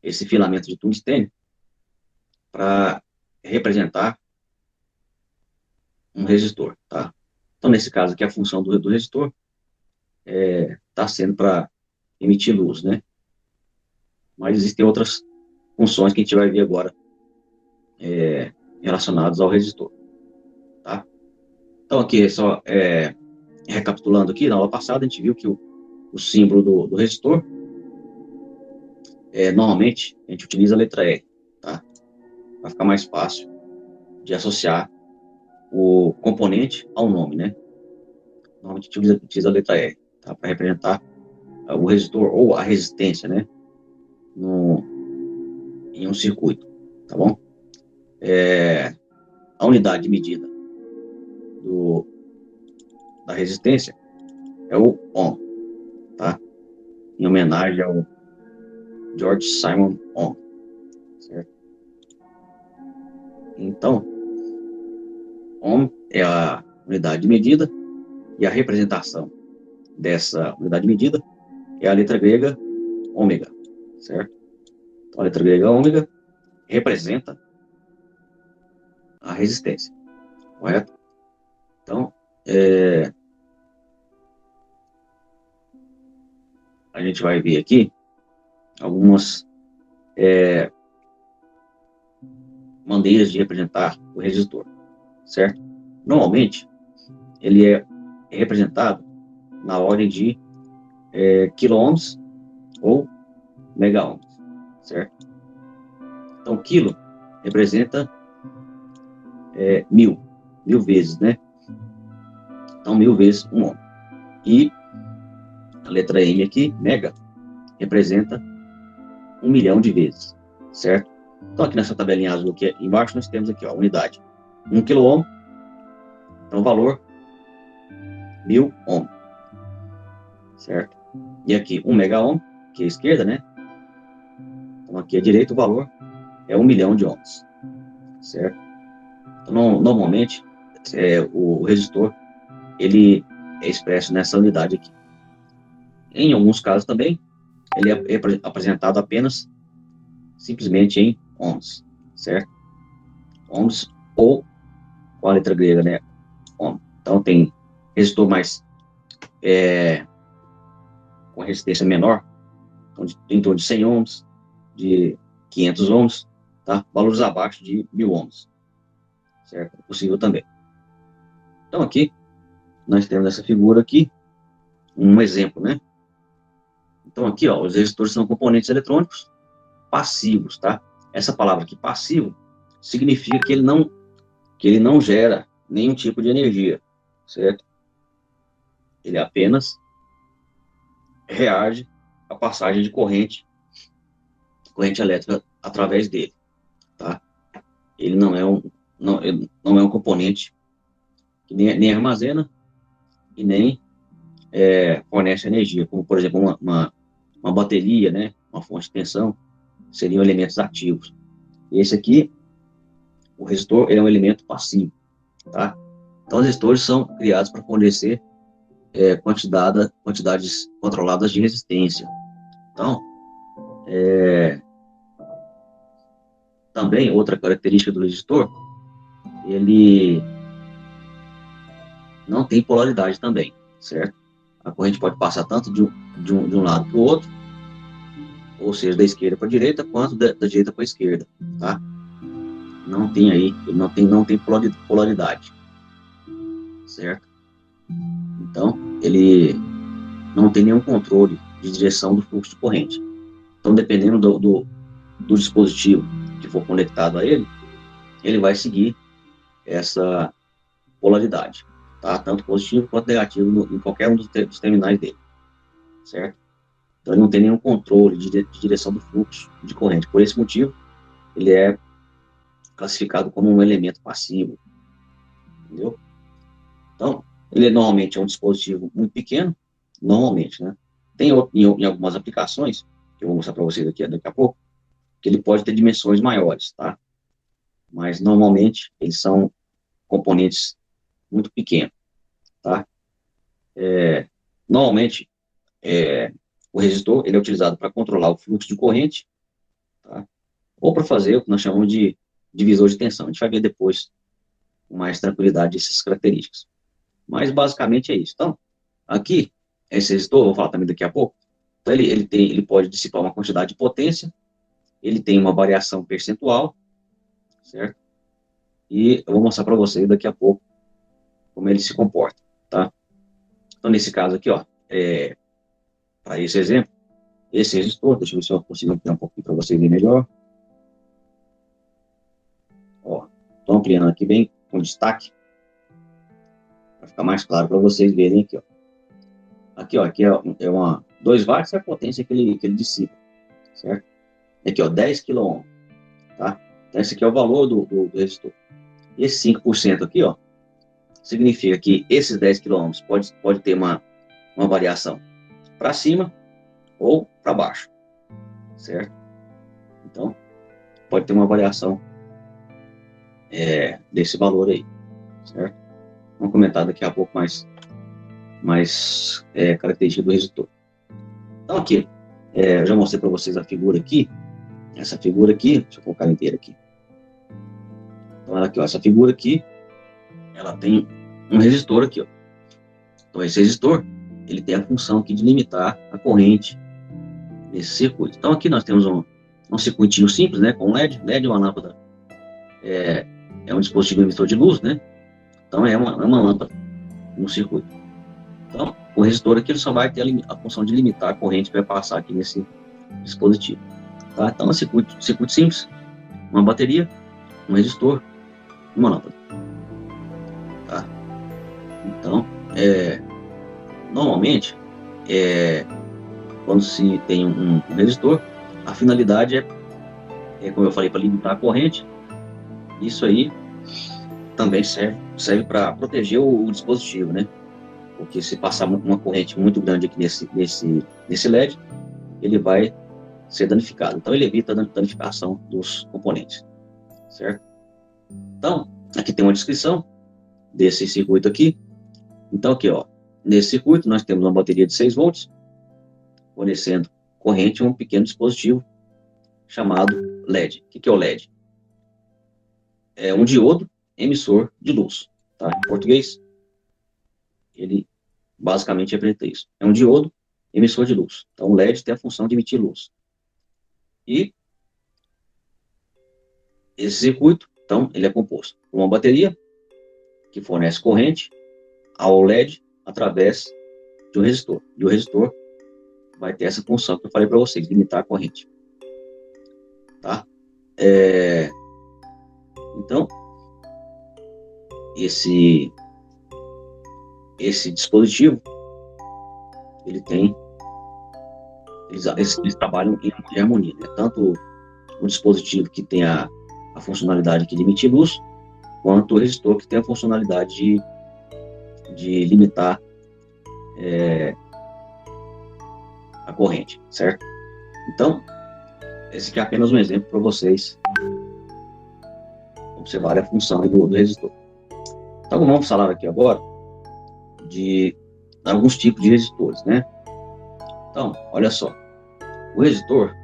esse filamento de tungstênio para representar um resistor, tá? Então, nesse caso aqui, a função do resistor está sendo para emitir luz, né? Mas existem outras funções que a gente vai ver agora relacionadas ao resistor, tá? Então, aqui, só recapitulando aqui, na aula passada, a gente viu que o símbolo do resistor, normalmente, a gente utiliza a letra R, tá? Para ficar mais fácil de associar o componente ao nome, né? Normalmente, a gente utiliza a letra R, tá? Para representar o resistor ou a resistência, né? Em um circuito, tá bom? A unidade de medida da resistência é o ohm, tá? Em homenagem ao George Simon Ohm, certo? Então, ohm é a unidade de medida e a representação dessa unidade de medida é a letra grega ômega, certo? Então, a letra grega ômega representa a resistência, correto? Então, a gente vai ver aqui algumas maneiras de representar o resistor, certo? Normalmente, ele é representado na ordem de quiloohms ou megaohms, certo? Então, quilo representa mil vezes, né? Então, 1000 vezes um ohm. E a letra M aqui, mega, representa 1 milhão de vezes, certo? Então, aqui nessa tabelinha azul aqui embaixo, nós temos aqui, ó, a unidade. 1 quiloohm, então o valor 1000 ohm, certo? E aqui 1 megaohm, que é a esquerda, né? Então, aqui à direita, o valor é 1 milhão de ohms, certo? Então, normalmente, o resistor, ele é expresso nessa unidade aqui. Em alguns casos também, ele é apresentado apenas, simplesmente em ohms, certo? Ohms ou com a letra grega, né? Ohm. Então, tem resistor mais com resistência menor, então, em torno de 100 ohms, de 500 ohms, tá? Valores abaixo de 1000 ohms, certo? É possível também. Então, aqui, nós temos essa figura aqui, um exemplo, né? Então, aqui, ó, os resistores são componentes eletrônicos passivos, tá? Essa palavra aqui, passivo, significa que ele não gera nenhum tipo de energia, certo? Ele apenas reage à passagem de corrente elétrica através dele, tá? Ele não é um componente que nem armazena e nem fornece energia, como, por exemplo, uma bateria, né? Uma fonte de tensão, seriam elementos ativos. Esse aqui, o resistor, é um elemento passivo, tá? Então, os resistores são criados para fornecer quantidades controladas de resistência. Então, também, outra característica do resistor, ele não tem polaridade também, certo? A corrente pode passar tanto de um lado para o outro, ou seja, da esquerda para a direita, quanto da direita para a esquerda, tá? Não tem aí, não tem polaridade, certo? Então, ele não tem nenhum controle de direção do fluxo de corrente. Então, dependendo do dispositivo que for conectado a ele, ele vai seguir essa polaridade, tá? Tanto positivo quanto negativo em qualquer um dos terminais dele, certo? Então, ele não tem nenhum controle de direção do fluxo de corrente. Por esse motivo, ele é classificado como um elemento passivo, entendeu? Então, ele normalmente é um dispositivo muito pequeno, normalmente, né? Tem em algumas aplicações, que eu vou mostrar para vocês aqui daqui a pouco, que ele pode ter dimensões maiores, tá? Mas, normalmente, eles são componentes muito pequenos, tá? Normalmente, o resistor, ele é utilizado para controlar o fluxo de corrente ou para fazer o que nós chamamos de divisor de tensão. A gente vai ver depois com mais tranquilidade essas características. Mas basicamente é isso. Então, aqui, esse resistor, eu vou falar também daqui a pouco, então ele pode dissipar uma quantidade de potência, ele tem uma variação percentual, certo? E eu vou mostrar para vocês daqui a pouco como ele se comporta, tá? Então, nesse caso aqui, ó, para esse exemplo, esse resistor, deixa eu ver se eu consigo ampliar um pouquinho para vocês verem melhor. Ó, estou ampliando aqui bem com destaque, para ficar mais claro para vocês verem aqui, ó. Aqui, ó, aqui é 2 watts é a potência que ele dissipa, certo? Aqui, ó, 10 kΩ, tá? Então, esse aqui é o valor do resistor. Esse 5% aqui, ó, significa que esses 10 kΩ pode ter uma variação para cima ou para baixo, certo? Então, pode ter uma variação desse valor aí, certo? Vamos comentar daqui a pouco mais característica do resistor. Então, aqui, eu já mostrei para vocês a figura aqui. Essa figura aqui, deixa eu colocar inteira aqui. Então, aqui, ó, essa figura aqui, ela tem um resistor aqui, ó. Então, esse resistor, ele tem a função aqui de limitar a corrente nesse circuito. Então, aqui nós temos um circuitinho simples, né, com LED. LED é uma lâmpada, é um dispositivo emissor de luz, né? Então, é uma lâmpada no circuito. Então, o resistor aqui ele só vai ter a função de limitar a corrente que vai passar aqui nesse dispositivo. Tá? Então, é um circuito simples, uma bateria, um resistor, uma lâmpada. Tá? Então, normalmente, quando se tem um resistor, a finalidade como eu falei, para limitar a corrente. Isso aí também serve para proteger o dispositivo, né? Porque se passar uma corrente muito grande aqui nesse LED, ele vai ser danificado. Então, ele evita a danificação dos componentes, certo? Então, aqui tem uma descrição desse circuito aqui. Então, aqui, ó, nesse circuito, nós temos uma bateria de 6 volts, fornecendo corrente a um pequeno dispositivo chamado LED. O que é o LED? É um diodo emissor de luz, tá? Em português, ele basicamente representa isso. É um diodo emissor de luz. Então, o LED tem a função de emitir luz. E esse circuito, então, ele é composto por uma bateria que fornece corrente ao LED através de um resistor. E o resistor vai ter essa função que eu falei para vocês, limitar a corrente. Tá? Então, esse dispositivo, eles trabalham em harmonia, né? Tanto o dispositivo que tem a funcionalidade aqui de emitir luz, quanto o resistor que tem a funcionalidade de limitar a corrente, certo? Então, esse aqui é apenas um exemplo para vocês observarem a função do resistor. Então, vamos falar aqui agora de alguns tipos de resistores, né? Então, olha só, o resistor,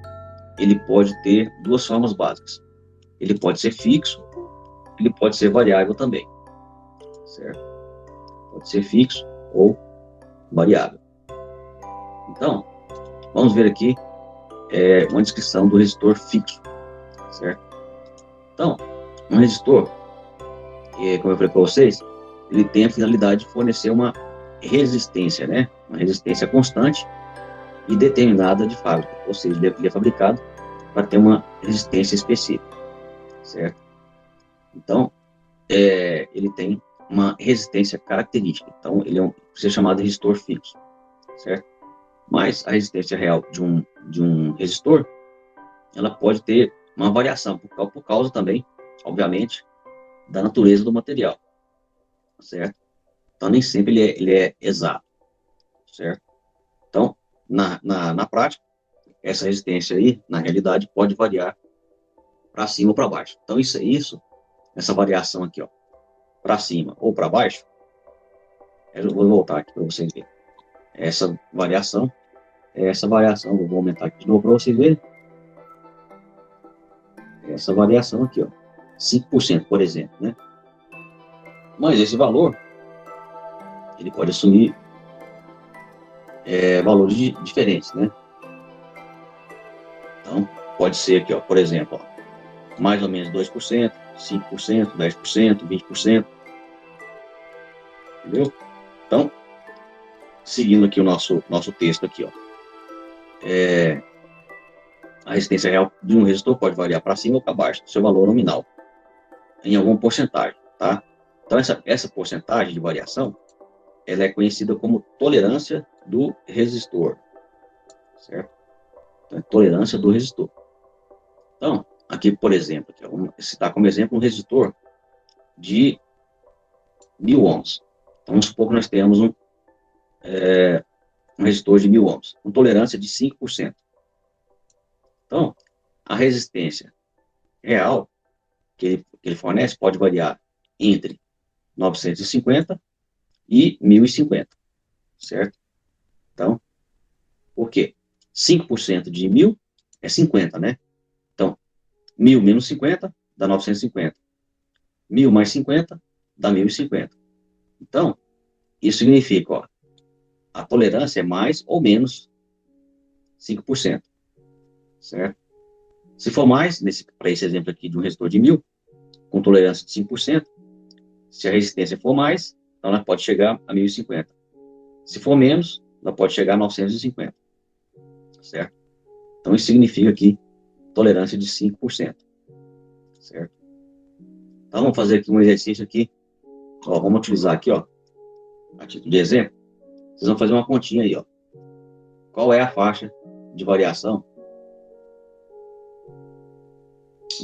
ele pode ter 2 formas básicas. Ele pode ser fixo, ele pode ser variável também, certo? Pode ser fixo ou variável. Então, vamos ver aqui uma descrição do resistor fixo, certo? Então, um resistor, como eu falei para vocês, ele tem a finalidade de fornecer uma resistência, né? Uma resistência constante e determinada de fábrica, ou seja, ele é fabricado para ter uma resistência específica, certo? Então, ele tem uma resistência característica, então ele pode ser chamado de resistor fixo, certo? Mas a resistência real de um resistor, ela pode ter uma variação, por causa também, obviamente, da natureza do material, certo? Então, nem sempre ele é exato, certo? Então, na prática, essa resistência aí, na realidade, pode variar para cima ou para baixo. Então, essa variação aqui, ó, para cima ou para baixo, eu vou voltar aqui para vocês verem. Essa variação, eu vou aumentar aqui de novo para vocês verem. essa variação aqui, ó, 5%, por exemplo, né? Mas esse valor, ele pode assumir valores diferentes, né? Então, pode ser aqui, ó, por exemplo, ó, mais ou menos 2%, 5%, 10%, 20%, entendeu? Então, seguindo aqui o nosso texto aqui, ó, a resistência real de um resistor pode variar para cima ou para baixo do seu valor nominal, em alguma porcentagem, tá? Então, essa porcentagem de variação, ela é conhecida como tolerância do resistor, certo? Então, tolerância do resistor. Então, aqui, por exemplo, aqui, vamos citar como exemplo um resistor de 1000 ohms. Então, vamos supor que nós temos um resistor de 1000 ohms, com tolerância de 5%. Então, a resistência real que ele fornece pode variar entre 950 e 1050, certo? Então, por quê? 5% de 1000 é 50, né? Então, 1000 menos 50 dá 950. 1000 mais 50 dá 1050. Então, isso significa, ó, a tolerância é mais ou menos 5%, certo? Se for mais, para esse exemplo aqui de um resistor de 1000, com tolerância de 5%, se a resistência for mais, então ela pode chegar a 1050. Se for menos, ela pode chegar a 950, certo? Então, isso significa aqui tolerância de 5%, certo? Então, vamos fazer aqui um exercício aqui. Ó, vamos utilizar aqui, ó, a título de exemplo. Vocês vão fazer uma continha aí, ó. Qual é a faixa de variação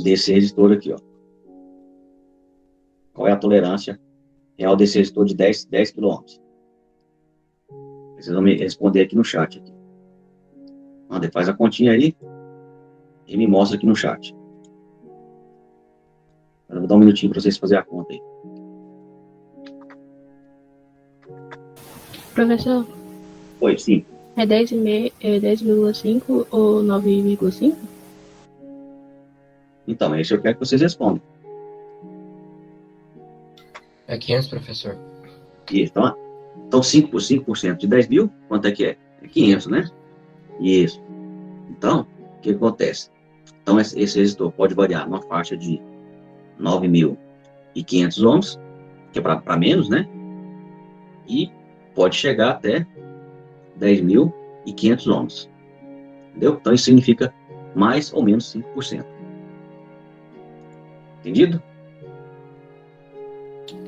desse resistor aqui, ó? Qual é a tolerância real desse resistor de 10 kΩ? Vocês vão me responder aqui no chat. Aqui. Faz a continha aí e me mostra aqui no chat. Eu vou dar um minutinho para vocês fazerem a conta aí. Professor, Oi, sim. é 10,5 ou 9,5? Então, é isso que eu quero que vocês respondam. É 500, professor. Isso, então 5% de 10 mil, quanto é que é? É 500, né? Isso. Então, o que acontece? Então, esse resistor pode variar numa faixa de 9.500 ohms, que é para menos, né? E pode chegar até 10.500 ohms. Entendeu? Então, isso significa mais ou menos 5%. Entendido?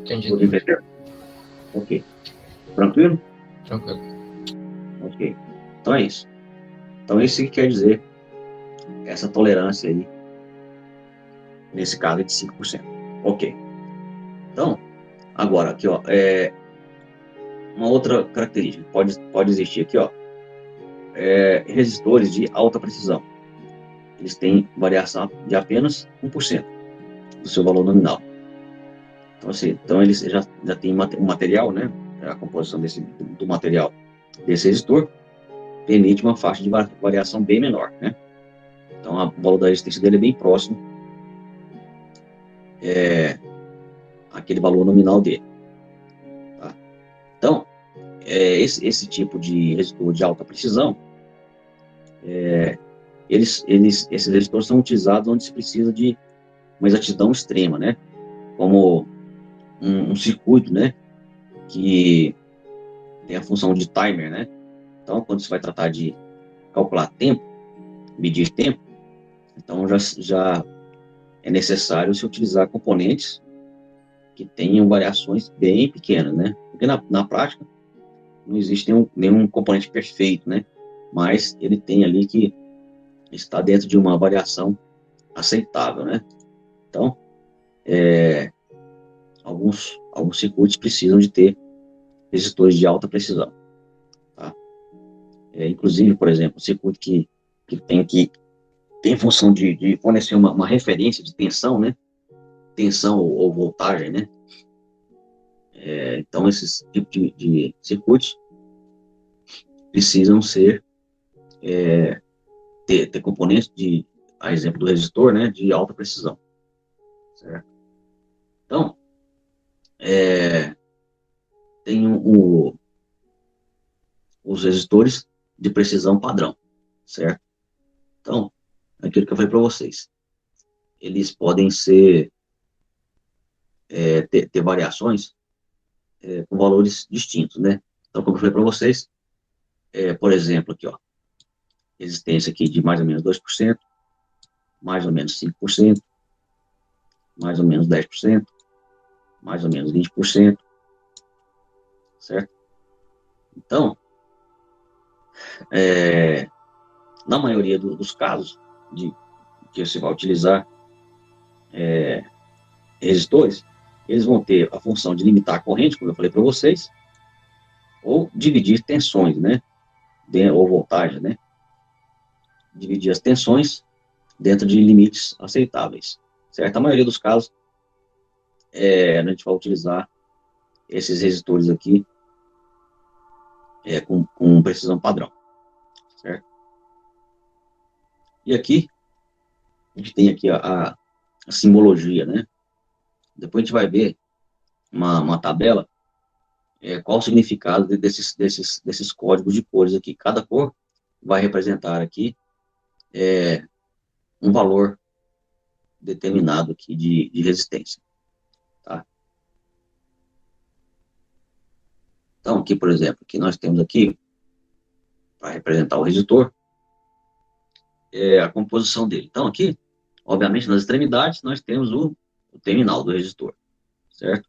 Entendido. Ok. Tranquilo? Tranquilo. Ok. Então é isso. Então, isso que quer dizer essa tolerância aí, nesse caso é de 5%. Ok. Então, agora, aqui, ó, uma outra característica pode existir aqui, ó, resistores de alta precisão. Eles têm variação de apenas 1% do seu valor nominal. Então, assim, então eles já têm um material, né, a composição do material desse resistor permite uma faixa de variação bem menor, né? Então, o valor da resistência dele é bem próximo àquele valor nominal dele. Tá? Então, esse tipo de resistor de alta precisão, esses resistores são utilizados onde se precisa de uma exatidão extrema, né? Como um circuito, né? Que tem a função de timer, né? Então, quando se vai tratar de calcular tempo, medir tempo, então já é necessário se utilizar componentes que tenham variações bem pequenas, né? Porque na prática não existe nenhum componente perfeito, né? Mas ele tem ali que está dentro de uma variação aceitável, né? Então, alguns circuitos precisam de ter resistores de alta precisão, tá? Inclusive, por exemplo, um circuito que tem função de fornecer uma referência de tensão, né? Tensão ou voltagem, né? Então, esses tipos de circuitos precisam ter componentes a exemplo do resistor, né, de alta precisão, certo? Então, tem os resistores de precisão padrão, certo? Então, aquilo que eu falei para vocês, eles podem ser, ter variações com valores distintos, né? Então, como eu falei para vocês, por exemplo, aqui, ó, resistência aqui de mais ou menos 2%, mais ou menos 5%, mais ou menos 10%, mais ou menos 20%, certo? Então, na maioria dos casos que você vai utilizar resistores, eles vão ter a função de limitar a corrente, como eu falei para vocês, ou dividir tensões, né? Ou voltagem, né? Dividir as tensões dentro de limites aceitáveis, certo? A maioria dos casos, a gente vai utilizar esses resistores aqui com precisão padrão, certo? E aqui, a gente tem aqui a simbologia, né? Depois a gente vai ver uma tabela, qual o significado desses códigos de cores aqui. Cada cor vai representar aqui um valor determinado aqui de resistência, tá? Então, aqui, por exemplo, aqui nós temos aqui, para representar o resistor, a composição dele. Então, aqui, obviamente, nas extremidades, nós temos o terminal do resistor, certo?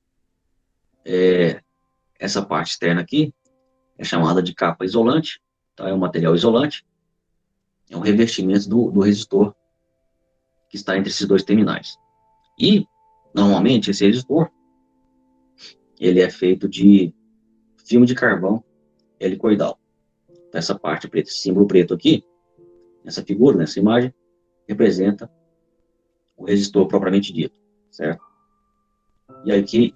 Essa parte externa aqui é chamada de capa isolante, tá? É um material isolante, é um revestimento do resistor que está entre esses dois terminais. E, normalmente, esse resistor, ele é feito de filme de carvão helicoidal. Então, essa parte preta, esse símbolo preto aqui, nessa figura, nessa imagem, representa o resistor propriamente dito, certo? E aqui,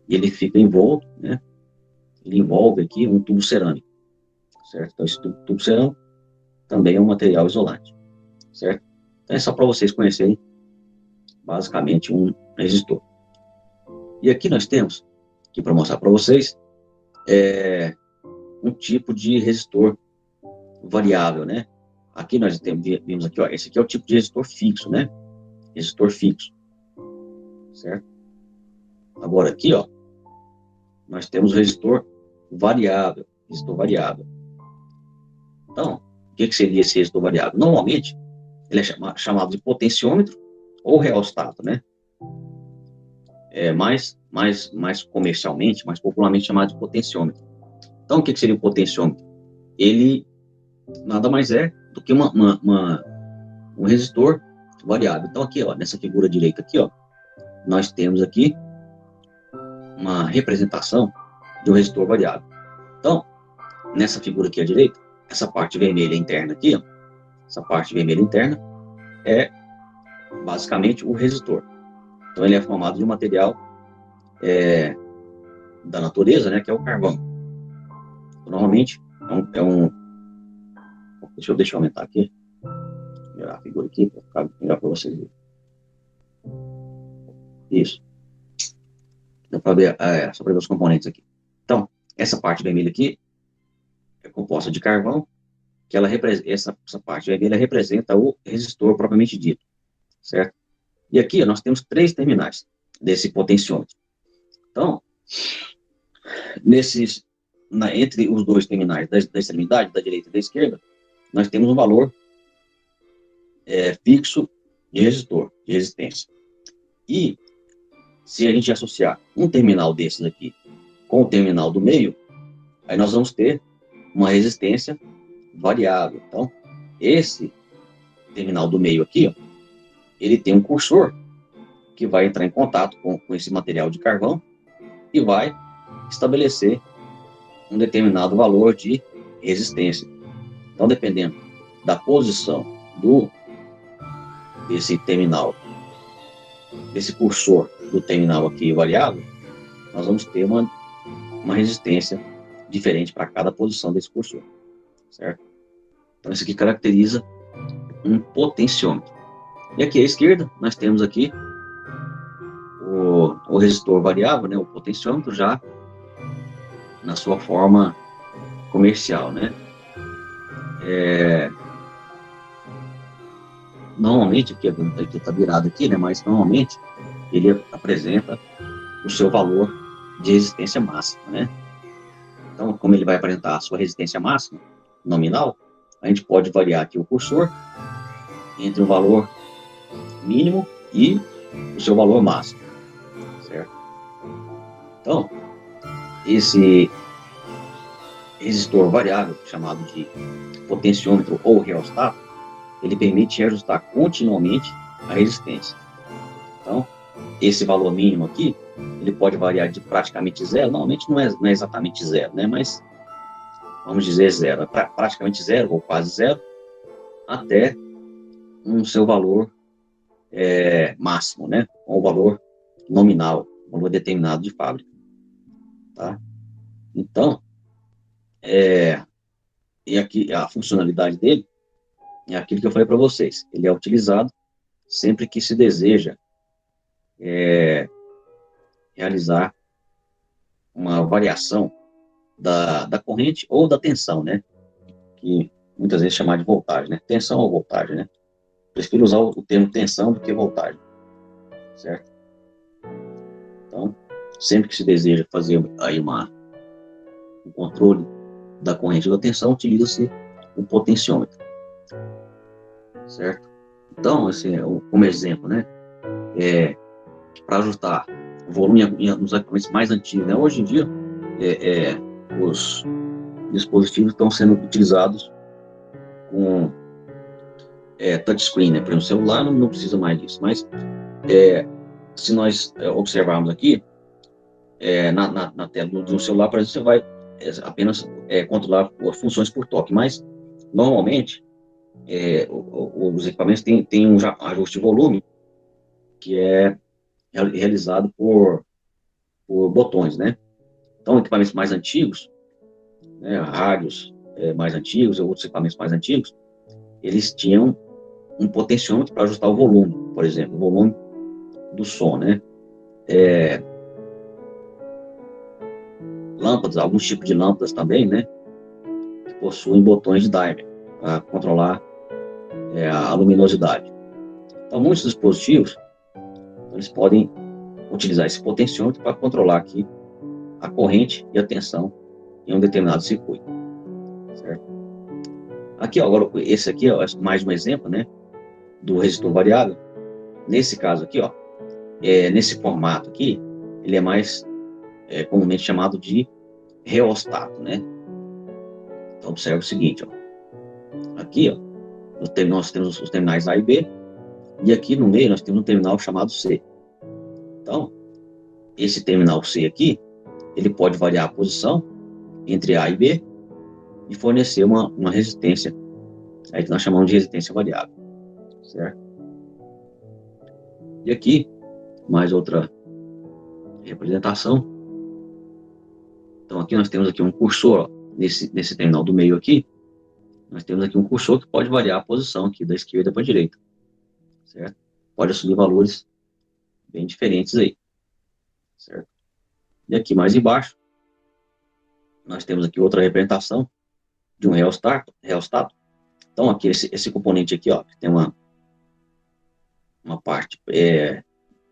ele fica envolto, né? Ele envolve aqui um tubo cerâmico, certo? Então, esse tubo cerâmico também é um material isolante, certo? Então, é só para vocês conhecerem, basicamente, um resistor. E aqui nós temos, aqui para mostrar para vocês, um tipo de resistor variável, né? Aqui nós vimos aqui, ó, esse aqui é o tipo de resistor fixo, né? Resistor fixo, certo? Agora aqui, ó, nós temos o resistor variável, Então, o que seria esse resistor variável? Normalmente, ele é chamado de potenciômetro ou reostato, né? Mais comercialmente, mais popularmente chamado de potenciômetro. Então, o que seria o potenciômetro? Ele nada mais é do que um resistor variável. Então, aqui, ó, nessa figura direita aqui, ó, nós temos aqui uma representação de um resistor variável. Então, nessa figura aqui à direita, essa parte vermelha interna aqui, ó, essa parte vermelha interna é basicamente o resistor. Então, ele é formado de um material da natureza, né, que é o carvão. Então, normalmente, Deixa eu aumentar aqui. Virar a figura aqui para ficar melhor para vocês verem. Isso. Dá para ver, só para ver os componentes aqui. Então, essa parte vermelha aqui é composta de carvão, que essa parte vermelha representa o resistor propriamente dito, certo? E aqui nós temos 3 terminais desse potenciômetro. Então, entre os 2 terminais da extremidade, da direita e da esquerda, nós temos um valor fixo de resistor, de resistência. E se a gente associar um terminal desses aqui com o terminal do meio, aí nós vamos ter uma resistência variável. Então, esse terminal do meio aqui, ó, ele tem um cursor que vai entrar em contato com esse material de carvão e vai estabelecer um determinado valor de resistência. Então, dependendo da posição desse terminal, desse cursor do terminal aqui variável, nós vamos ter uma resistência diferente para cada posição desse cursor, certo? Então, isso aqui caracteriza o um potenciômetro. E aqui à esquerda, nós temos aqui o resistor variável, né, o potenciômetro, já na sua forma comercial, né? Normalmente, aqui está virado aqui, né, mas normalmente ele apresenta o seu valor de resistência máxima, né? Então, como ele vai apresentar a sua resistência máxima nominal, a gente pode variar aqui o cursor entre o valor mínimo e o seu valor máximo, certo? Então, esse resistor variável, chamado de potenciômetro ou reostato, ele permite ajustar continuamente a resistência. Então, esse valor mínimo aqui, ele pode variar de praticamente zero, normalmente não é exatamente zero, né? Mas vamos dizer zero, é praticamente zero ou quase zero, até um seu valor máximo, né? Ou valor nominal, valor determinado de fábrica, tá? Então, e aqui a funcionalidade dele é aquilo que eu falei para vocês. Ele é utilizado sempre que se deseja realizar uma variação da corrente ou da tensão, né? Que muitas vezes é chamado de voltagem, né? Tensão ou voltagem, né? Prefiro usar o termo tensão do que voltagem, certo? Então, sempre que se deseja fazer aí um controle da corrente ou da tensão, utiliza-se o potenciômetro, certo? Então, assim, como exemplo, né? Para ajustar o volume nos equipamentos mais antigos, né? Hoje em dia, os dispositivos estão sendo utilizados com touchscreen, né? Por exemplo, o celular não precisa mais disso, mas se nós observarmos aqui, na tela do celular, por exemplo, você vai apenas controlar as funções por toque, mas normalmente os equipamentos têm um ajuste de volume que é realizado por botões, né? Então, equipamentos mais antigos, né, rádios mais antigos, outros equipamentos mais antigos, eles tinham um potenciômetro para ajustar o volume, por exemplo, o volume do som, né? Lâmpadas, alguns tipos de lâmpadas também, né? Que possuem botões de dimmer para controlar a luminosidade. Então, muitos dispositivos, eles podem utilizar esse potenciômetro para controlar aqui a corrente e a tensão em um determinado circuito, certo? Aqui, ó, agora, esse aqui é mais um exemplo, né, do resistor variável. Nesse caso aqui, ó, nesse formato aqui, ele é mais comumente chamado de reostato, né? Então, observe o seguinte, ó. Aqui, ó, nós temos os terminais A e B, e aqui no meio nós temos um terminal chamado C. Então, esse terminal C aqui, ele pode variar a posição entre A e B e fornecer uma resistência, aí que nós chamamos de resistência variável, certo? E aqui, mais outra representação. Então, aqui nós temos aqui um cursor, ó, nesse terminal do meio aqui, nós temos aqui um cursor que pode variar a posição aqui da esquerda para a direita, certo? Pode assumir valores bem diferentes aí, certo? E aqui mais embaixo, nós temos aqui outra representação de um reostato. Então, aqui, esse componente aqui, ó, que tem uma parte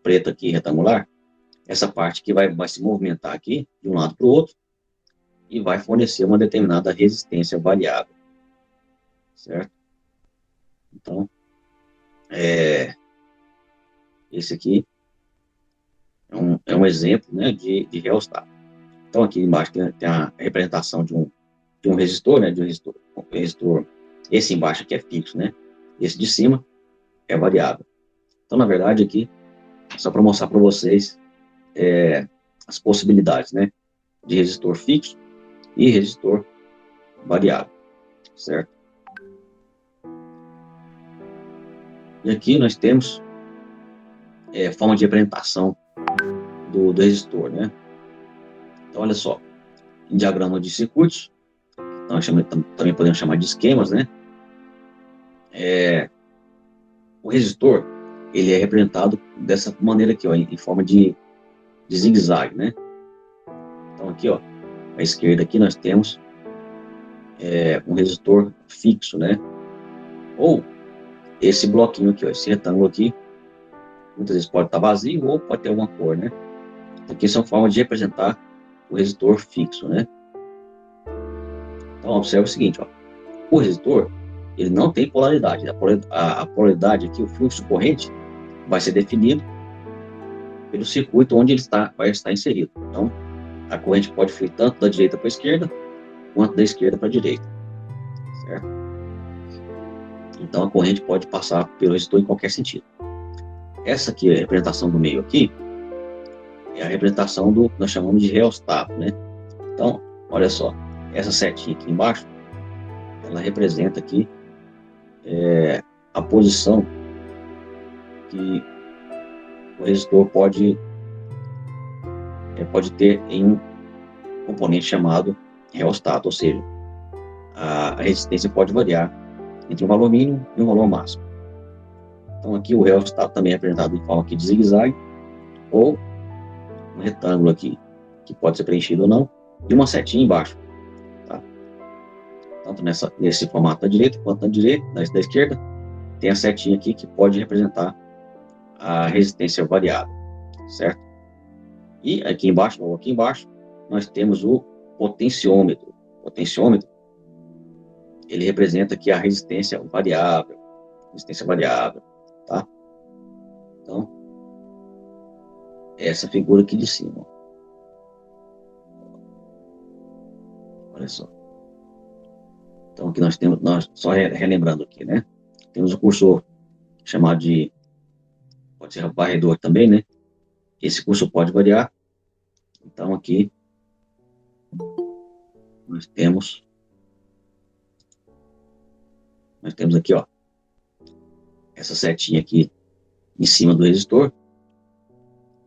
preta aqui, retangular, essa parte aqui vai se movimentar aqui, de um lado para o outro, e vai fornecer uma determinada resistência variável, certo? Então, esse aqui é um exemplo, né, de reostato. Então, aqui embaixo tem a representação de um resistor, né, um resistor. Esse embaixo aqui é fixo, né? Esse de cima é variável. Então, na verdade, aqui, só para mostrar para vocês as possibilidades, né, de resistor fixo e resistor variável, certo? E aqui nós temos forma de apresentação do resistor, né? Então, olha só, em diagrama de circuitos, então, também podemos chamar de esquemas, né? o resistor, ele é representado dessa maneira aqui, ó, em forma de zigue-zague, né? Então aqui, ó, à esquerda aqui nós temos um resistor fixo, né? Ou esse bloquinho aqui, ó, esse retângulo aqui, muitas vezes pode estar vazio ou pode ter alguma cor, né? Aqui são formas de representar o resistor fixo, né? Então observe o seguinte, ó, o resistor, ele não tem polaridade. A polaridade aqui, o fluxo de corrente, vai ser definido pelo circuito onde ele vai estar inserido. Então, a corrente pode fluir tanto da direita para a esquerda, quanto da esquerda para a direita, certo? Então, a corrente pode passar pelo resistor em qualquer sentido. Essa aqui, a representação do meio aqui, é a representação do que nós chamamos de reostato, né? Então, olha só, essa setinha aqui embaixo, ela representa aqui a posição que o resistor pode ter em um componente chamado reostato, ou seja, a resistência pode variar entre um valor mínimo e um valor máximo. Então aqui o reostato também é representado em forma aqui de zigue-zague, ou um retângulo aqui, que pode ser preenchido ou não, e uma setinha embaixo, tá? Tanto nesse formato da direita, quanto da esquerda, tem a setinha aqui que pode representar a resistência variável, certo? E aqui embaixo, nós temos o potenciômetro. O potenciômetro, ele representa aqui a resistência variável, tá? Então, essa figura aqui de cima, olha só. Então, aqui nós só relembrando aqui, né? Temos o cursor chamado de, pode ser varredor também, né? Esse cursor pode variar. Então, aqui, nós temos aqui, ó, essa setinha aqui em cima do resistor,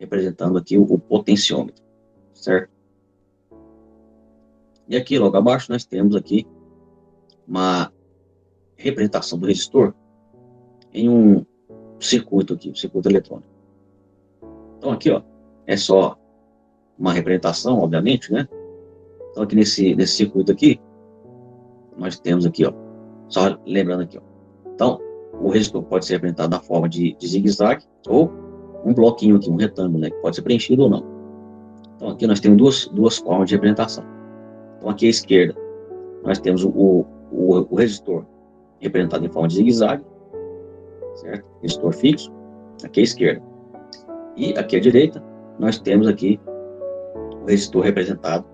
representando aqui o potenciômetro, certo? E aqui, logo abaixo, nós temos aqui uma representação do resistor em um circuito aqui, um circuito eletrônico. Então aqui, ó, é só uma representação, obviamente, né? Então aqui nesse circuito aqui, nós temos aqui, ó, só lembrando aqui, ó. Então, o resistor pode ser representado na forma de zigue-zague ou um bloquinho aqui, um retângulo, né? Que pode ser preenchido ou não. Então aqui nós temos duas formas de representação. Então aqui à esquerda, nós temos o resistor representado em forma de zigue-zague, certo? Resistor fixo, aqui à esquerda. E aqui à direita, nós temos aqui o resistor representado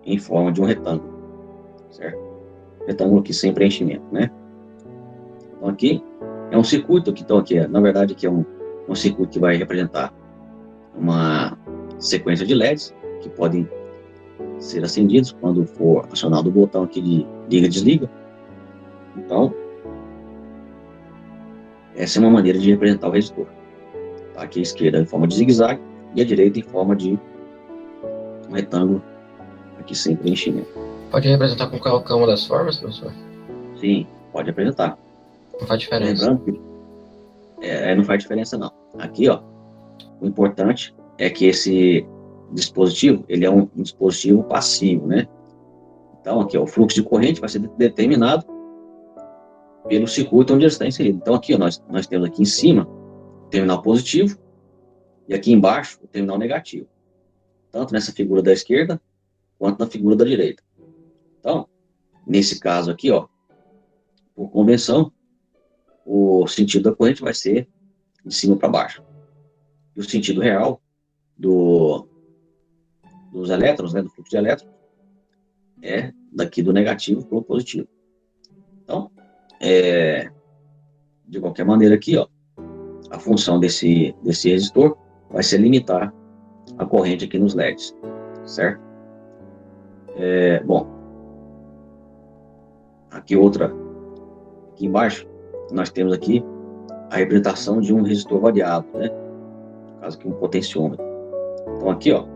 em forma de um retângulo, certo? Retângulo aqui sem preenchimento, né? Então aqui é um circuito, na verdade aqui é um circuito que vai representar uma sequência de LEDs que podem ser acendidos quando for acionado o botão aqui de liga-desliga. Então, essa é uma maneira de representar o resistor. Tá? Aqui à esquerda em forma de zigue-zague e à direita em forma de um retângulo aqui sem preenchimento. Pode representar com qualquer uma das formas, professor? Sim, pode representar. Não faz diferença. Lembrando que não faz diferença não. Aqui, ó, o importante é que esse dispositivo, ele é um dispositivo passivo, né? Então aqui, ó, o fluxo de corrente vai ser determinado pelo circuito onde ele está inserido. Então aqui, ó, nós temos aqui em cima o terminal positivo e aqui embaixo o terminal negativo. Tanto nessa figura da esquerda quanto na figura da direita. Então, nesse caso aqui, ó, por convenção, o sentido da corrente vai ser de cima para baixo. E o sentido real dos elétrons, né, do fluxo de elétrons, é daqui do negativo para o positivo. Então, de qualquer maneira aqui, ó, a função desse resistor vai ser limitar a corrente aqui nos LEDs, certo? Bom, aqui embaixo, nós temos aqui a representação de um resistor variável, né? No caso aqui um potenciômetro. Então aqui, ó,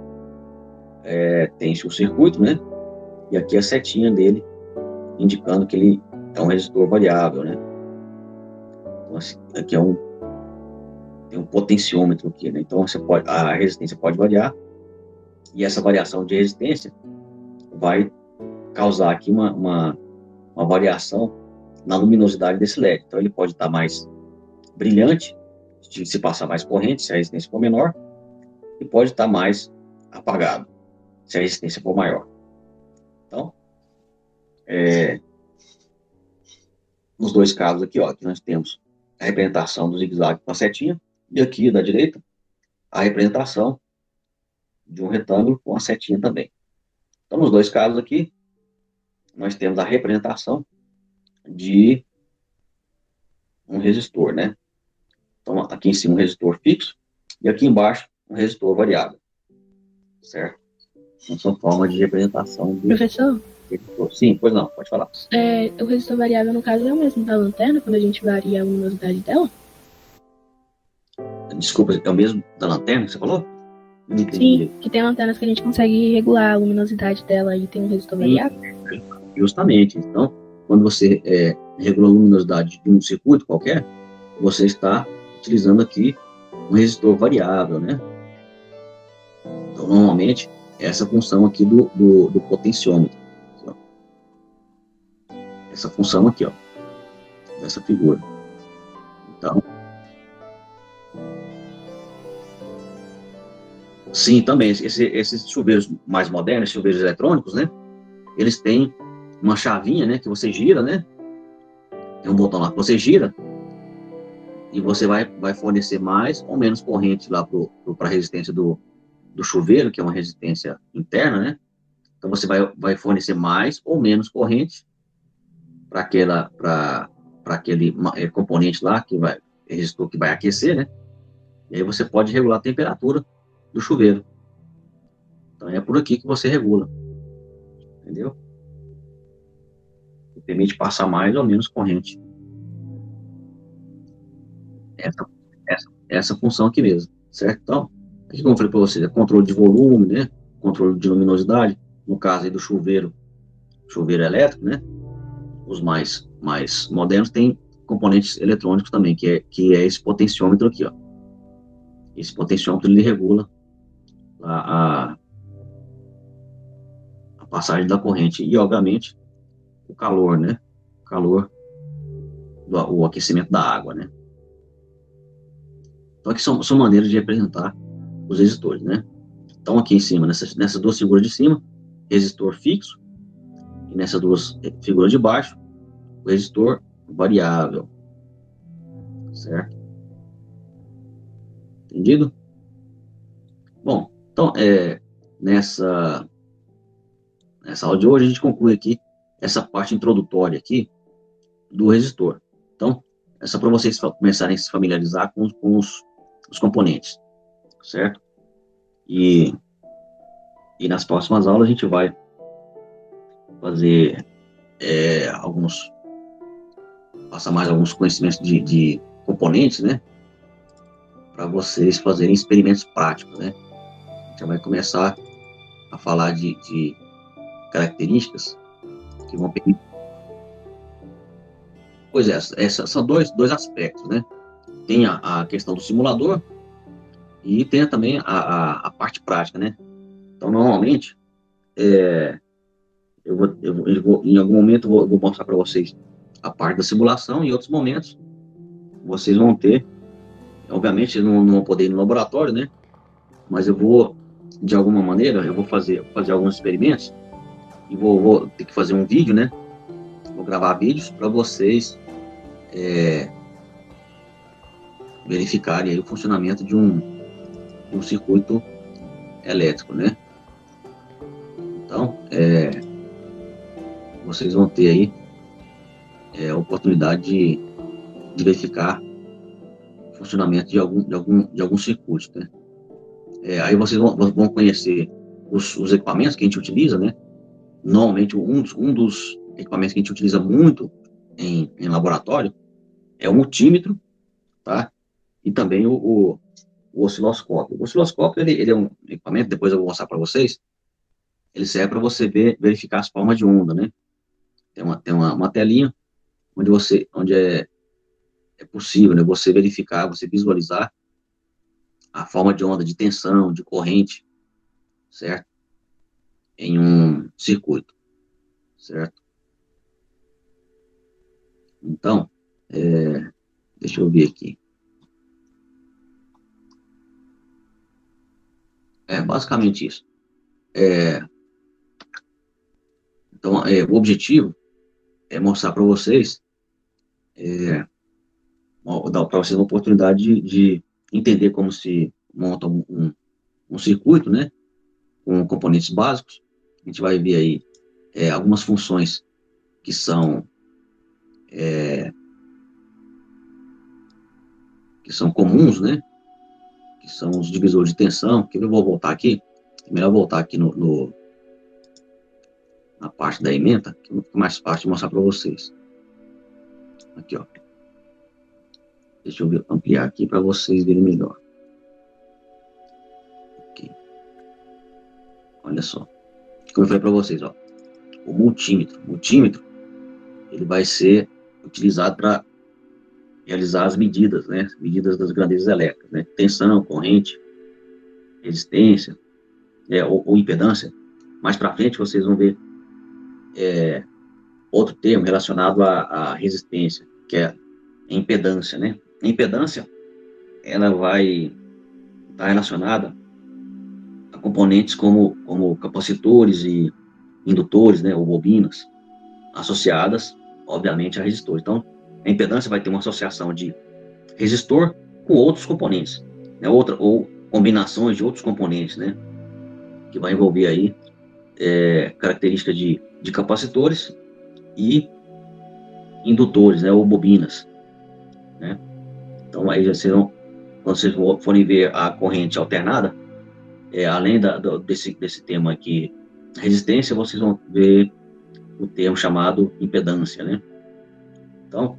tem o circuito, né? E aqui a setinha dele, indicando que ele é um resistor variável, né? Então, assim, aqui tem um potenciômetro aqui, né? Então, a resistência pode variar, e essa variação de resistência vai causar aqui uma variação na luminosidade desse LED. Então, ele pode estar mais brilhante, se passar mais corrente, se a resistência for menor, e pode estar mais apagado, se a resistência for maior. Então, nos dois casos aqui, ó, aqui nós temos a representação do zigue-zague com a setinha, e aqui da direita, a representação de um retângulo com a setinha também. Então, nos dois casos aqui, nós temos a representação de um resistor, né? Então, aqui em cima um resistor fixo, e aqui embaixo um resistor variável, certo? Então, são formas de representação do Professor, resistor. Sim, pois não, pode falar. o resistor variável, no caso, é o mesmo da lanterna, quando a gente varia a luminosidade dela? Desculpa, é o mesmo da lanterna que você falou? Não entendi. Sim, que tem lanternas que a gente consegue regular a luminosidade dela e tem um resistor variável. Justamente. Então, quando você regula a luminosidade de um circuito qualquer, você está utilizando aqui um resistor variável, né? Então, normalmente, essa função aqui do potenciômetro. Aqui, ó. Essa função aqui, ó. Dessa figura. Então, sim, também, esses chuveiros mais modernos, chuveiros eletrônicos, né? Eles têm uma chavinha, né? Que você gira, né? Tem um botão lá que você gira e você vai fornecer mais ou menos corrente lá para a resistência do chuveiro, que é uma resistência interna, né? Então você vai fornecer mais ou menos corrente para aquele componente lá resistor que vai aquecer, né? E aí você pode regular a temperatura do chuveiro. Então é por aqui que você regula, entendeu? Permite passar mais ou menos corrente. Essa função aqui mesmo, certo? Então, aqui como eu falei para você, é controle de volume, né? Controle de luminosidade, no caso aí do chuveiro elétrico, né? Os mais modernos têm componentes eletrônicos também, que é esse potenciômetro aqui, ó. Esse potenciômetro, ele regula a passagem da corrente e, obviamente, o calor, né? O calor, o aquecimento da água, né? Então, aqui são maneiras de representar os resistores, né? Então, aqui em cima, nessas duas figuras de cima, resistor fixo, e nessas duas figuras de baixo, o resistor variável, certo? Entendido? Bom, então, nessa aula de hoje, a gente conclui aqui essa parte introdutória aqui do resistor. Então, é só para vocês começarem a se familiarizar com os componentes, certo? E nas próximas aulas a gente vai fazer passar mais alguns conhecimentos de componentes, né? Para vocês fazerem experimentos práticos, né? A gente já vai começar a falar de características que vão permitir. Pois é, esses são dois aspectos, né? Tem a questão do simulador e tem também a parte prática, né? Então, normalmente, eu vou, em algum momento, eu vou mostrar para vocês a parte da simulação, e em outros momentos, vocês vão ter, obviamente, não vão poder ir no laboratório, né? Mas eu vou, de alguma maneira, eu vou fazer alguns experimentos, e vou ter que fazer um vídeo, né? Vou gravar vídeos para vocês verificarem aí o funcionamento de um circuito elétrico, né? Então, vocês vão ter aí a oportunidade de verificar o funcionamento de algum circuito, né? Aí vocês vão conhecer os equipamentos que a gente utiliza, né? Normalmente, um dos equipamentos que a gente utiliza muito em laboratório é o multímetro, tá? E também o osciloscópio. O osciloscópio, ele é um equipamento, depois eu vou mostrar para vocês, ele serve para você verificar as formas de onda, né? Tem uma telinha onde é é possível, né, você verificar, você visualizar a forma de onda de tensão, de corrente, certo? Em um circuito, certo? Então, deixa eu ver aqui. É basicamente isso. Então, o objetivo é mostrar para vocês, dar para vocês uma oportunidade de entender como se monta um circuito, né, com componentes básicos. A gente vai ver aí algumas funções que são comuns, né, que são os divisores de tensão, que eu vou voltar aqui, é melhor voltar aqui na parte da ementa, que é mais fácil de mostrar para vocês. Aqui, ó. Deixa eu ampliar aqui para vocês verem melhor. Aqui. Olha só. Como eu falei para vocês, ó. O multímetro. O multímetro, ele vai ser utilizado para realizar as medidas, né? Medidas das grandezas elétricas, né? Tensão, corrente, resistência, ou impedância. Mais para frente vocês vão ver outro termo relacionado à resistência, que é a impedância, né? A impedância, ela vai estar relacionada a componentes como capacitores e indutores, né, ou bobinas, associadas, obviamente, a resistores. Então, a impedância vai ter uma associação de resistor com outros componentes, né, ou combinações de outros componentes, né, que vai envolver aí características de capacitores e indutores, né, ou bobinas, né. Então, aí quando vocês forem ver a corrente alternada, além desse tema aqui, resistência, vocês vão ver o termo chamado impedância, né? Então,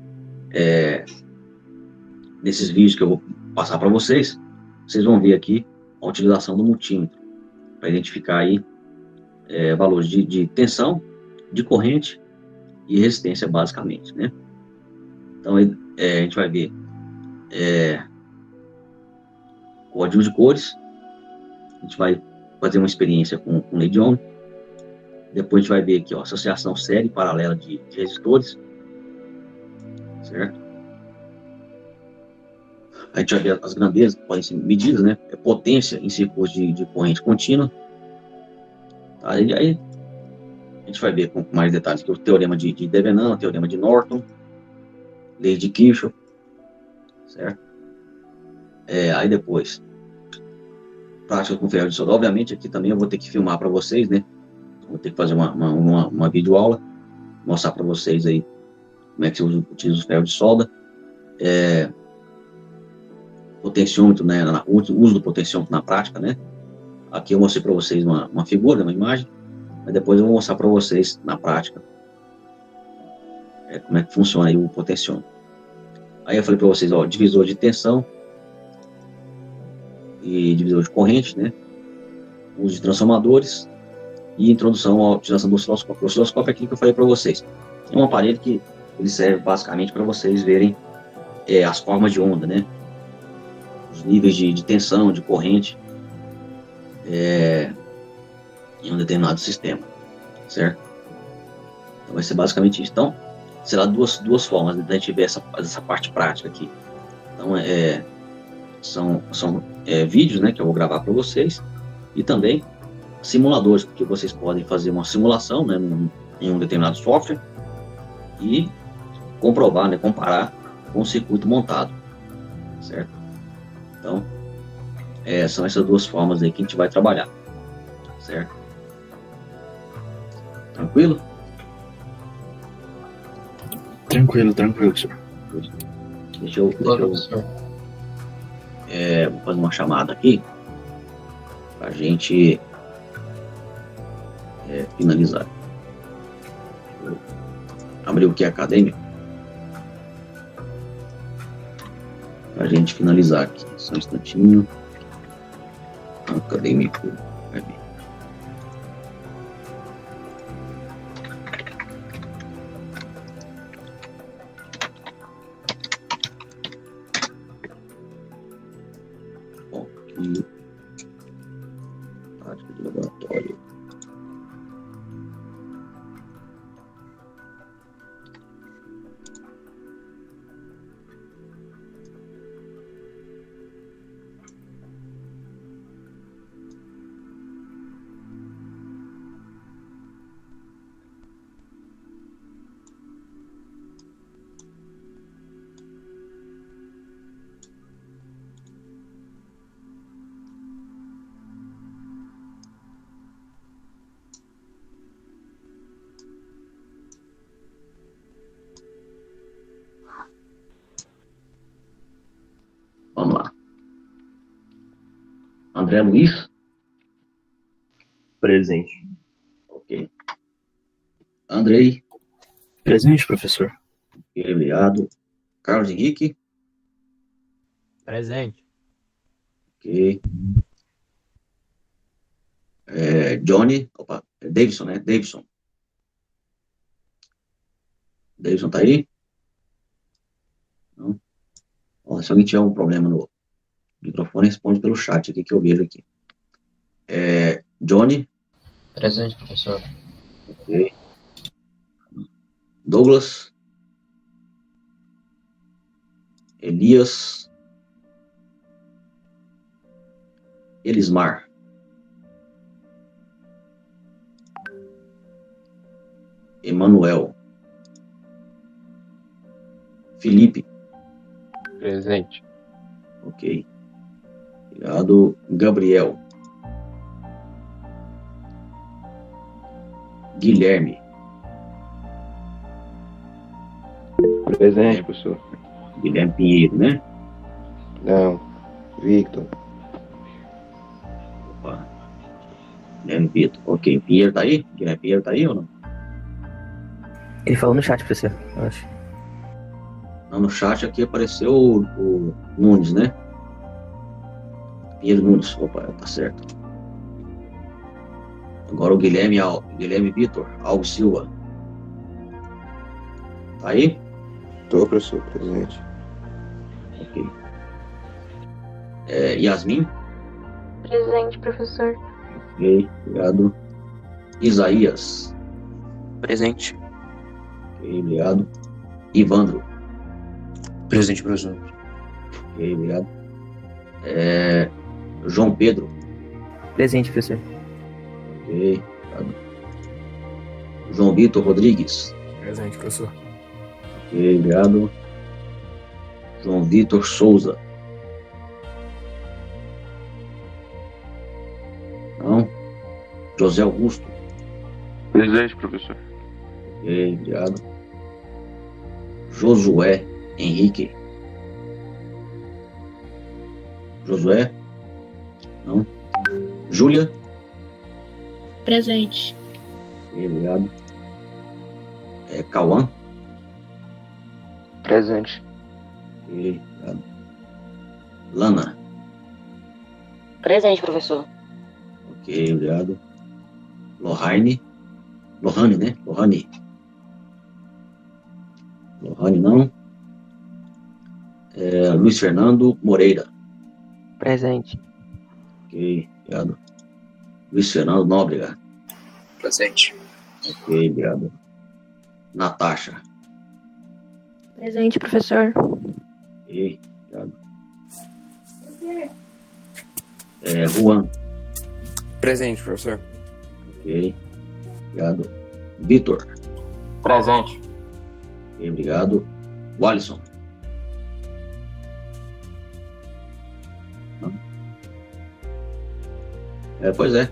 nesses vídeos que eu vou passar para vocês, vocês vão ver aqui a utilização do multímetro para identificar aí valores de tensão, de corrente e resistência, basicamente, né? Então, a gente vai ver código de cores, a gente vai fazer uma experiência com lei de Ohm, depois a gente vai ver aqui, ó, associação série e paralela de resistores, certo? A gente vai ver as grandezas que podem ser medidas, né? Potência em circuitos de corrente contínua. Tá? E aí a gente vai ver com mais detalhes que o teorema de Thevenin, o teorema de Norton, lei de Kirchhoff, certo? Aí depois, prática com ferro de solda. Obviamente aqui também eu vou ter que filmar para vocês, né? Vou ter que fazer uma videoaula, mostrar para vocês aí como é que você utiliza o ferro de solda. Potenciômetro, né? O uso do potenciômetro na prática, né? Aqui eu mostrei para vocês uma figura, uma imagem, mas depois eu vou mostrar para vocês na prática como é que funciona aí o potenciômetro. Aí eu falei para vocês, ó, divisor de tensão e divisor de corrente, né? Uso de transformadores e introdução à utilização do osciloscópio. O osciloscópio é aquilo que eu falei para vocês. É um aparelho que ele serve basicamente para vocês verem as formas de onda, né? Os níveis de tensão, de corrente em um determinado sistema, certo? Então vai ser basicamente isso. Então, será duas formas de a gente ver essa parte prática aqui. Então, são vídeos, né, que eu vou gravar para vocês, e também simuladores, porque vocês podem fazer uma simulação, né, em um determinado software e comprovar, né, comparar com o circuito montado, certo? Então, são essas duas formas aí que a gente vai trabalhar, certo? Tranquilo? Tranquilo, senhor. Deixa eu vou fazer uma chamada aqui para a gente finalizar. Deixa eu abrir o que é acadêmico para a gente finalizar aqui. Só um instantinho. Acadêmico. Bom, aqui. Tática de laboratório. Vamos lá. André Luiz. Presente. Ok. Andrei. Presente, professor. Obrigado. Carlos Henrique. Presente. Ok. Johnny. Opa, Davidson, né? Davidson. Davidson tá aí? Não? Ó, se alguém tiver um problema no microfone, responde pelo chat aqui que eu vejo aqui. Johnny. Presente, professor. Ok. Douglas. Elias. Elismar. Emanuel. Felipe. Presente. Ok. Obrigado. Gabriel. Guilherme. Presente, professor. Guilherme Pinheiro, né? Não. Victor. Opa. Guilherme Vitor. Ok. Pinheiro tá aí? Guilherme Pinheiro tá aí ou não? Ele falou no chat, professor, eu acho. Não, no chat aqui apareceu o Nunes, né? Pinheiro Nunes. Opa, tá certo. Agora o Guilherme Vitor Alves Silva. Tá aí? Tô, professor. Presente. Ok. Yasmin. Presente, professor. Ok, obrigado. Isaías. Presente. Ok, obrigado. Ivandro. Presente, professor. Ok, obrigado. João Pedro. Presente, professor. Ok, obrigado. João Vitor Rodrigues. Presente, professor. Ok, obrigado. João Vitor Souza. Não. José Augusto. Presente, professor. Ok, obrigado. Josué Henrique. Josué? Não. Júlia? Presente. Ok, obrigado. Cauã? Presente. Ok, obrigado. Lana? Presente, professor. Ok, obrigado. Lohane? Lohane, né? Lohane. Lohane não. Luiz Fernando Moreira. Presente. Ok, obrigado. Luiz Fernando Nóbrega. Presente. Ok, obrigado. Natasha. Presente, professor. Ok, obrigado. Juan. Presente, professor. Ok, obrigado. Vitor. Presente. Ok, obrigado. Walisson. Não? Pois é.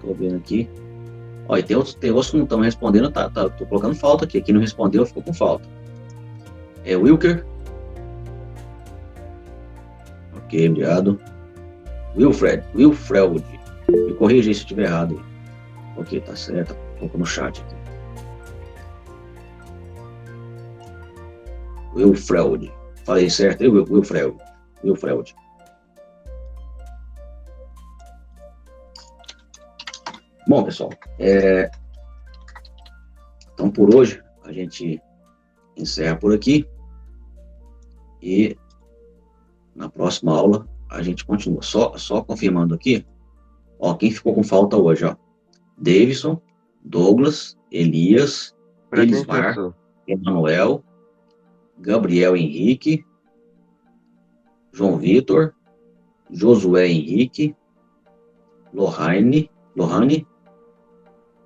Tô vendo aqui. Ó, e tem outros que não estão respondendo, tô colocando falta aqui. Quem não respondeu ficou com falta. Wilker. Ok, obrigado. Wilfred. Me corrija aí se eu estiver errado. Ok, tá certo. Coloco no chat aqui. Wilfred. Falei certo, Wilfred. Bom, pessoal, então por hoje a gente encerra por aqui e na próxima aula a gente continua. Só confirmando aqui, ó, quem ficou com falta hoje, ó. Davidson, Douglas, Elias, Presente, Elismar, professor. Emanuel, Gabriel Henrique, João Vitor, Josué Henrique, Lohane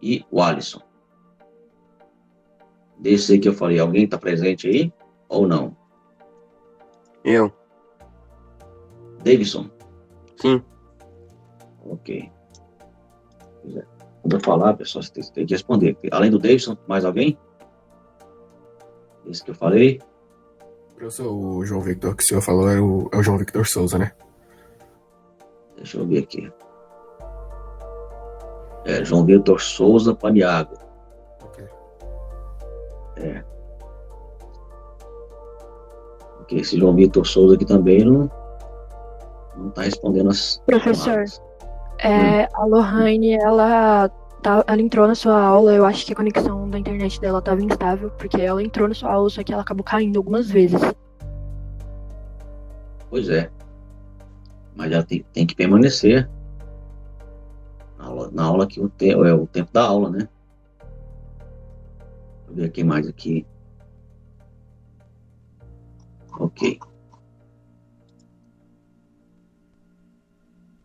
e o Alisson. Desse aí que eu falei, alguém está presente aí ou não? Eu. Davidson? Sim. Ok. Quando eu falar, pessoal, você tem que responder. Além do Davidson, mais alguém? Esse que eu falei? Professor, o João Victor que o senhor falou é o João Victor Souza, né? Deixa eu ver aqui. João Vitor Souza Paniago. Ok. Porque esse João Vitor Souza aqui também não está respondendo as Professor, chamadas. a Lohane, ela entrou na sua aula, eu acho que a conexão da internet dela estava instável, porque ela entrou na sua aula, só que ela acabou caindo algumas vezes. Pois é. Mas ela tem que permanecer na aula que é o tempo da aula, né? Vou ver aqui mais aqui. Ok.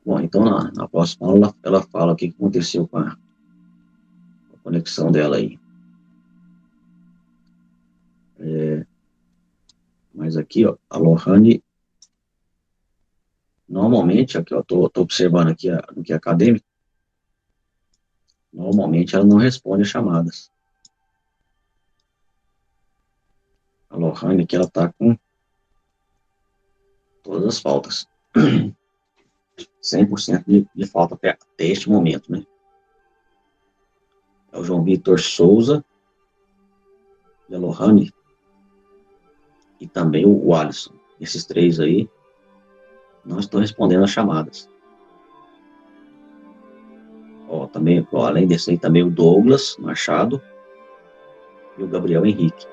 Bom, então na próxima aula ela fala o que aconteceu com a conexão dela aí. Mas aqui, ó, a Lohane, normalmente, aqui, ó, tô observando aqui no que é acadêmico, normalmente ela não responde as chamadas. A Lohane aqui, ela tá com todas as faltas. 100% de falta até este momento, né? É o João Vitor Souza, e a Lohane, e também o Alisson. Esses três aí não estão respondendo as chamadas. Ó, também, ó, além desse aí, também o Douglas Machado e o Gabriel Henrique.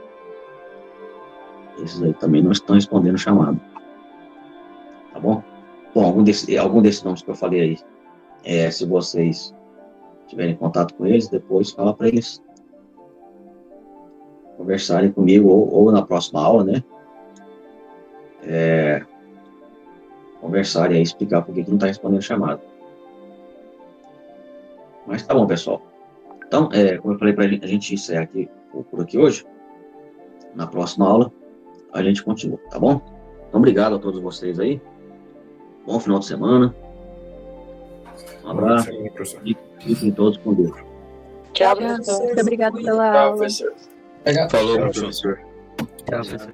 Esses aí também não estão respondendo chamada. Tá bom? Bom, algum desses nomes que eu falei aí, se vocês tiverem contato com eles, depois fala para eles conversarem comigo ou na próxima aula, né? Conversarem aí, explicar por que não está respondendo chamada. Mas tá bom, pessoal. Então, como eu falei para a gente encerrar aqui por aqui hoje, na próxima aula a gente continua, tá bom? Então, obrigado a todos vocês aí. Bom final de semana. Um abraço. Fiquem todos com Deus. Tchau, professor. Muito obrigado pela aula. Falou, Professor. Tchau, professor.